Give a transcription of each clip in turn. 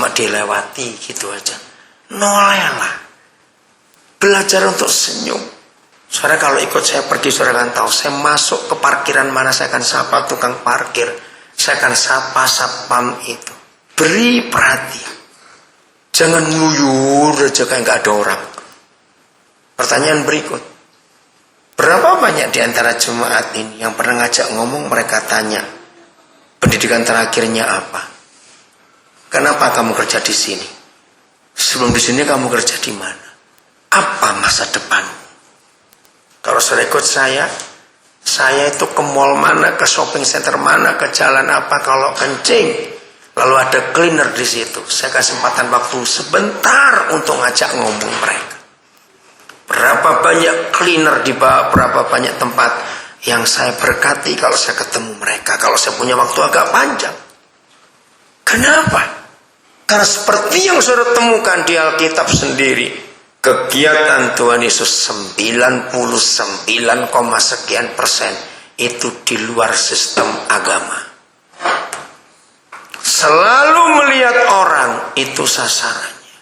cuma dilewati gitu aja. Nolelah. Belajar untuk senyum. Saudara kalau ikut saya pergi, saudara akan tahu. Saya masuk ke parkiran mana, saya akan sapa tukang parkir. Saya akan sapa satpam itu. Beri perhatian. Jangan nguyur aja kayak nggak ada orang. Pertanyaan berikut. Berapa banyak di antara jemaat ini yang pernah ngajak ngomong, mereka tanya, pendidikan terakhirnya apa? Kenapa kamu kerja di sini? Sebelum di sini kamu kerja di mana? Apa masa depan? Kalau saudara ikut saya itu ke mall mana, ke shopping center mana, ke jalan apa, kalau kencing, lalu ada cleaner di situ. Saya kasih kesempatan waktu sebentar untuk ngajak ngomong mereka. Berapa banyak cleaner di berapa banyak tempat yang saya berkati kalau saya ketemu mereka, kalau saya punya waktu agak panjang. Kenapa? Karena seperti yang saudara temukan di Alkitab sendiri, kegiatan Tuhan Yesus 99,sekian% itu di luar sistem agama. Selalu melihat orang itu sasarannya.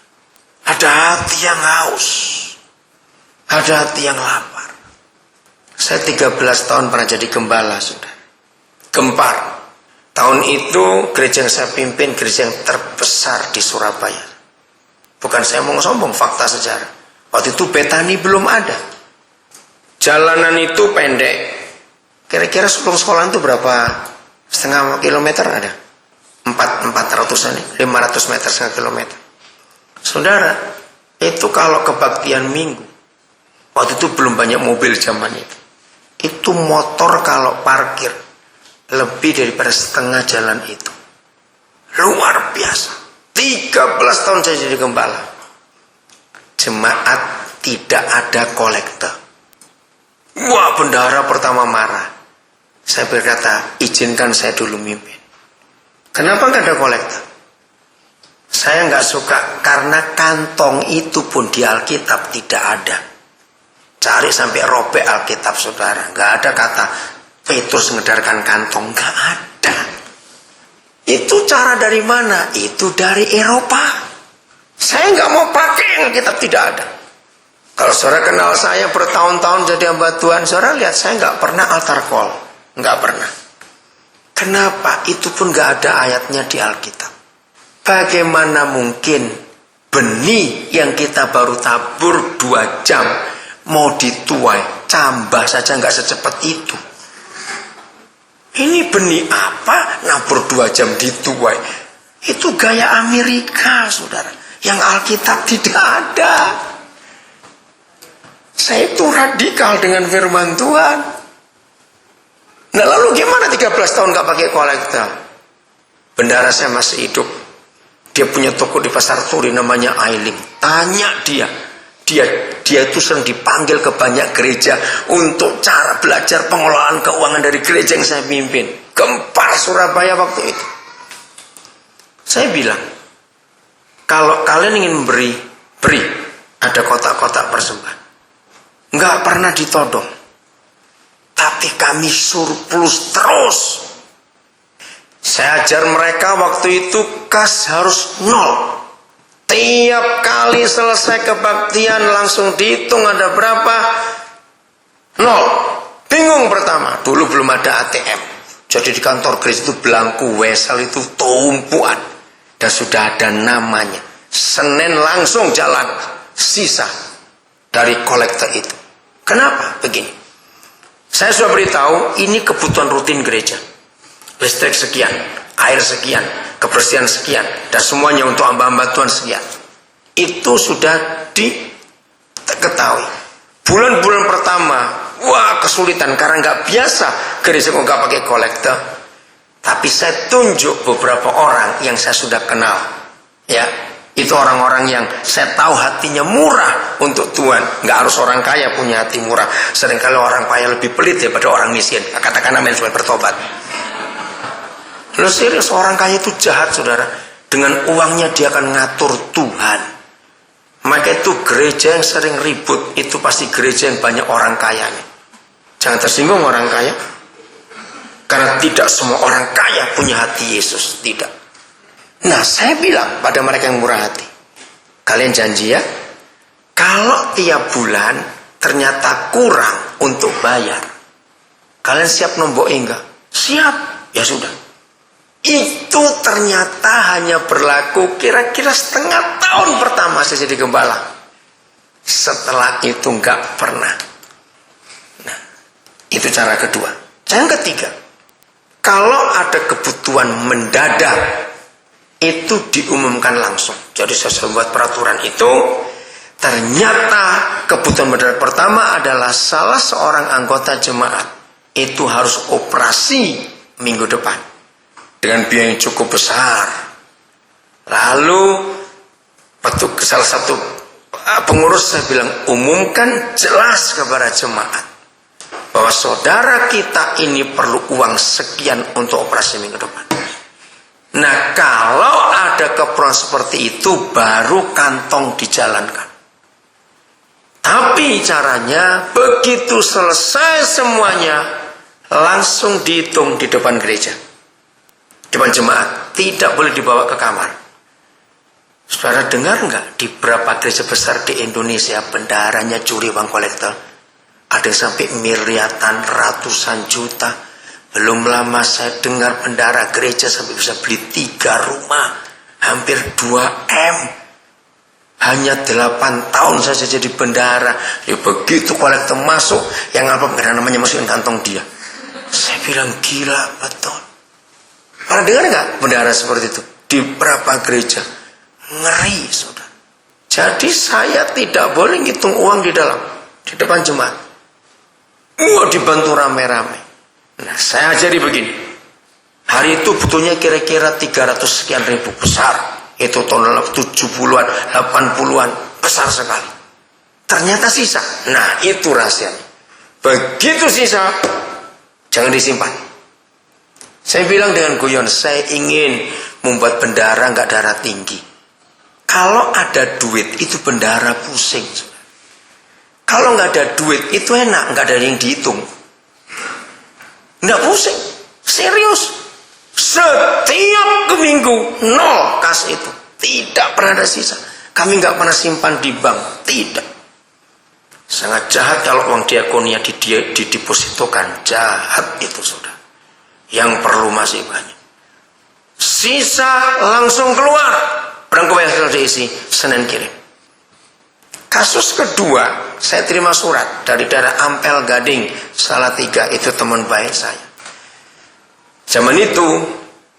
Ada hati yang haus, ada hati yang lapar. Saya 13 tahun pernah jadi gembala, saudara. Gempar. Tahun itu gereja yang saya pimpin, gereja yang terbesar di Surabaya. Bukan saya mau sombong, fakta sejarah. Waktu itu Betani belum ada. Jalanan itu pendek. Kira-kira sebelum sekolah itu berapa? Setengah kilometer ada? 400-an, 500 meter, setengah kilometer. Saudara, itu kalau kebaktian minggu, waktu itu belum banyak mobil zaman itu. Itu motor kalau parkir lebih daripada setengah jalan itu. Luar biasa. 13 tahun saya jadi gembala. Jemaat tidak ada kolektor. Wah, bendahara pertama marah. Saya berkata, izinkan saya dulu mimpin. Kenapa nggak ada kolektor? Saya nggak suka karena kantong itu pun di Alkitab tidak ada. Cari sampai robek Alkitab, saudara. Nggak ada kata Petrus ngedarkan kantong, nggak ada. Itu cara dari mana? Itu dari Eropa. Saya nggak mau pakai yang Alkitab, tidak ada. Kalau saudara kenal saya bertahun-tahun jadi hamba Tuhan, saudara lihat saya nggak pernah altar call, nggak pernah. Kenapa? Itu pun nggak ada ayatnya di Alkitab. Bagaimana mungkin benih yang kita baru tabur 2 jam mau dituai, cambah saja nggak secepat itu. Ini benih apa? Nabur 2 jam dituai. Itu gaya Amerika, saudara. Yang Alkitab tidak ada. Saya itu radikal dengan firman Tuhan. Nah lalu gimana 13 tahun gak pakai kolektor? Bendahara saya masih hidup. Dia punya toko di Pasar Turi namanya Ailing. Tanya dia. Dia itu sering dipanggil ke banyak gereja untuk cara belajar pengelolaan keuangan dari gereja yang saya pimpin. Gempar Surabaya waktu itu. Saya bilang, kalau kalian ingin beri. Ada kotak-kotak persembahan. Nggak pernah ditodong. Tapi kami surplus terus. Saya ajar mereka waktu itu kas harus 0. Tiap kali selesai kebaktian langsung dihitung ada berapa? 0. Bingung pertama. Dulu belum ada ATM. Jadi di kantor gereja itu belangku wesel itu tumpuan. Dan sudah ada namanya. Senin langsung jalan. Sisa dari kolektor itu. Kenapa? Begini. Saya sudah beritahu ini kebutuhan rutin gereja. Listrik sekian, air sekian, kebersihan sekian, dan semuanya untuk hamba-hamba Tuhan sekian. Itu sudah diketahui. Bulan-bulan pertama, wah kesulitan karena nggak biasa gereja kok nggak pakai kolektor. Tapi saya tunjuk beberapa orang yang saya sudah kenal, ya. Itu orang-orang yang saya tahu hatinya murah untuk Tuhan. Nggak harus orang kaya punya hati murah. Seringkali orang kaya lebih pelit daripada orang miskin. Katakan amin supaya bertobat. Lo serius, orang kaya itu jahat, saudara. Dengan uangnya dia akan ngatur Tuhan. Maka itu gereja yang sering ribut, itu pasti gereja yang banyak orang kayanya. Jangan tersinggung orang kaya. Karena tidak semua orang kaya punya hati Yesus. Tidak. Nah, saya bilang pada mereka yang murah hati, kalian janji ya, kalau tiap bulan ternyata kurang untuk bayar, kalian siap nombok enggak? Siap. Ya sudah. Itu ternyata hanya berlaku kira-kira setengah tahun pertama saya jadi gembala. Setelah itu enggak pernah. Nah, itu cara kedua. Yang ketiga, kalau ada kebutuhan mendadak, itu diumumkan langsung. Jadi saya buat peraturan itu. Ternyata kebutuhan mendadak pertama adalah salah seorang anggota jemaat itu harus operasi minggu depan dengan biaya yang cukup besar. Lalu salah satu pengurus saya bilang, umumkan jelas kepada jemaat bahwa saudara kita ini perlu uang sekian untuk operasi minggu depan. Nah, kalau ada keperluan seperti itu baru kantong dijalankan. Tapi caranya begitu selesai semuanya langsung dihitung di depan gereja, depan jemaat, tidak boleh dibawa ke kamar. Saudara dengar nggak di beberapa gereja besar di Indonesia bendaharanya curi uang kolektor? Ada yang sampai miliaran, ratusan juta. Belum lama saya dengar bendahara gereja sampai bisa beli 3 rumah, hampir 2 M. Hanya 8 tahun saja jadi bendahara. Ya begitu kolektor masuk, yang apa nggak ada namanya masukin kantong dia. Saya bilang gila betul. Pernah dengar nggak bendahara seperti itu di beberapa gereja? Ngeri, saudara. Jadi saya tidak boleh ngitung uang di dalam, di depan jemaat. Dibantu rame-rame. Nah, saya ajari begini. Hari itu butuhnya kira-kira 300 sekian ribu, besar. Itu tahun 70-an, 80-an, besar sekali. Ternyata sisa. Nah, itu rahasianya. Begitu sisa, jangan disimpan. Saya bilang dengan guyon, saya ingin membuat bendahara nggak darah tinggi. Kalau ada duit, itu bendahara pusing. Kalau nggak ada duit, itu enak, nggak ada yang dihitung. Nggak pusing, serius. Setiap minggu 0 kas itu, tidak pernah ada sisa. Kami nggak pernah simpan di bank, tidak. Sangat jahat kalau uang diakonia didepositokan, jahat itu saudara. Yang perlu masih banyak. Sisa langsung keluar, berangkat yang sudah diisi, Senin kirim. Kasus kedua, saya terima surat dari daerah Ampel Gading, Salatiga, itu teman baik saya. Zaman itu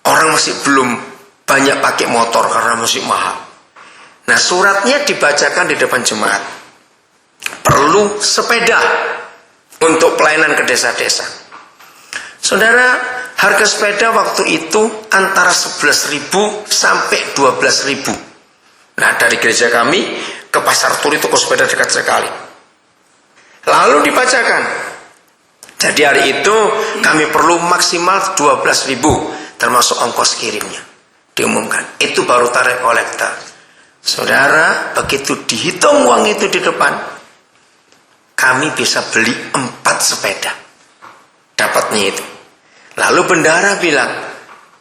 orang masih belum banyak pakai motor karena masih mahal. Nah, suratnya dibacakan di depan jemaat. Perlu sepeda untuk pelayanan ke desa-desa. Saudara, harga sepeda waktu itu antara 11.000 sampai 12.000. Nah, dari gereja kami ke Pasar Turi toko sepeda dekat sekali. Lalu dibacakan. Jadi hari itu kami perlu maksimal 12.000 termasuk ongkos kirimnya. Diumumkan. Itu baru tarik kolektor. Saudara, begitu dihitung uang itu di depan, kami bisa beli 4 sepeda. Dapatnya itu. Lalu bendahara bilang,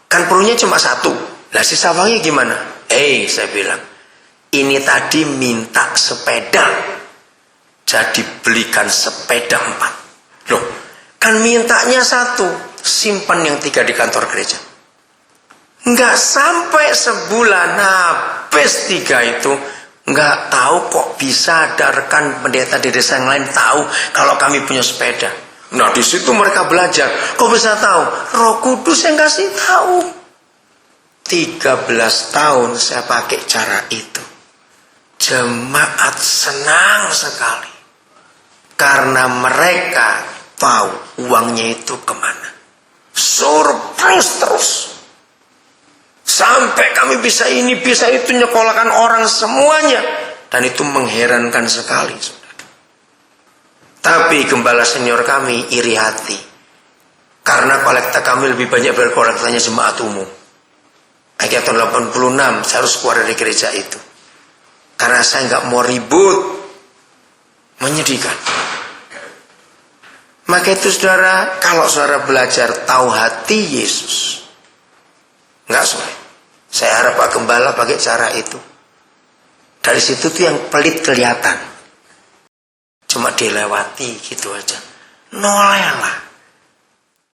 kan perlunya cuma 1. Lah sisa uangnya gimana? Saya bilang, ini tadi minta sepeda. Jadi belikan sepeda 4. Loh, kan mintanya 1, simpan yang 3 di kantor gereja. Nggak sampai sebulan habis 3 itu. Nggak tahu kok bisa ada rekan pendeta di desa yang lain tahu kalau kami punya sepeda. Nah, di situ mereka belajar. Kok bisa tahu? Roh Kudus yang kasih tahu. 13 tahun saya pakai cara itu. Jemaat senang sekali. Karena mereka tahu uangnya itu kemana. Surplus terus. Sampai kami bisa ini, bisa itu, nyekolahkan orang semuanya. Dan itu mengherankan sekali. Tapi gembala senior kami iri hati. Karena kolekta kami lebih banyak dari kolektanya jemaat umum. Akhirnya tahun 86 saya harus keluar dari gereja itu. Karena saya nggak mau ribut. Menyedihkan. Maka itu saudara, kalau saudara belajar tahu hati Yesus, nggak sulit. Saya harap Pak Gembala pakai cara itu. Dari situ tuh yang pelit kelihatan. Cuma dilewati gitu aja. Nolnya lah.